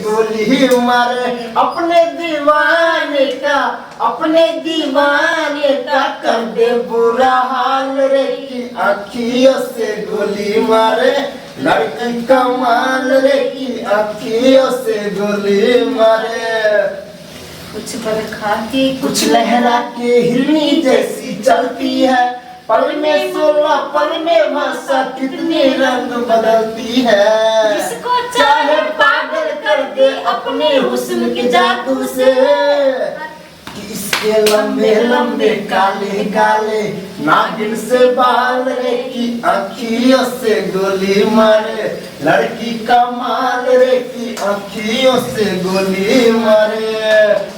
गोली मारे अपने दीवाने का कर दे बुरा हाल रे की अखियों से गोली मारे लड़की कमाल रे की अखियों से गोली मारे कुछ बरखा के कुछ लहरा के हिरनी जैसी चलती है पल में 16 पल में भाषा कितनी रंग बदलती है जिसको चाहे पागल कर दे अपने हुस्न के जादू से इसके लंबे लंबे काले काले नागिन से बाल रे की अखियों से गोली मारे लड़की का माल रे की अखियों से गोली मारे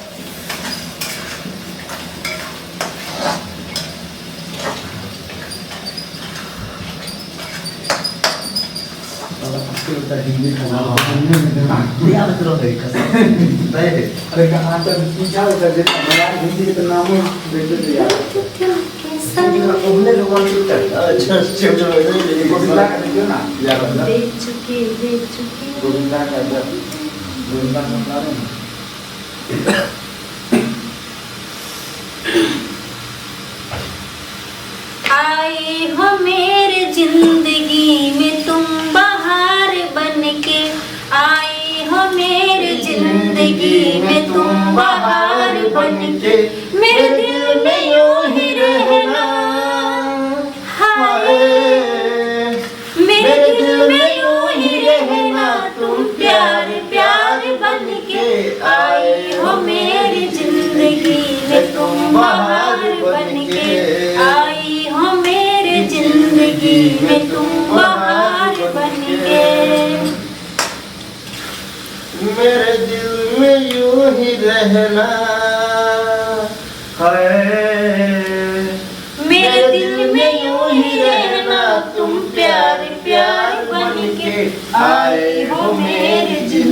हिंदी खाना दिया मतलब है अरे कहाँ तक पूछा होता है हमारा हिंदी के नाम बेटे दिया उन्हें लोगों ने अच्छा गोविंदा का देखो ना यार देख चुके गोविंदा का आए हो मेरे जिंदगी में तुम बहार बनके आए हो मेरे जिंदगी में तुम बहार बनके मेरे दिल में यूं ही रहना हाय मेरे दिल में यूं ही रहना तुम प्यार प्यार बनके आए हो मेरी जिंदगी में तुम बहार बनके आए हो मेरी जिंदगी में तुम बहार बनके मेरे दिल में यूं ही रहना है मेरे दिल में यूं ही रहना तुम प्यार प्यार बनके आए हो मेरी जिंदगी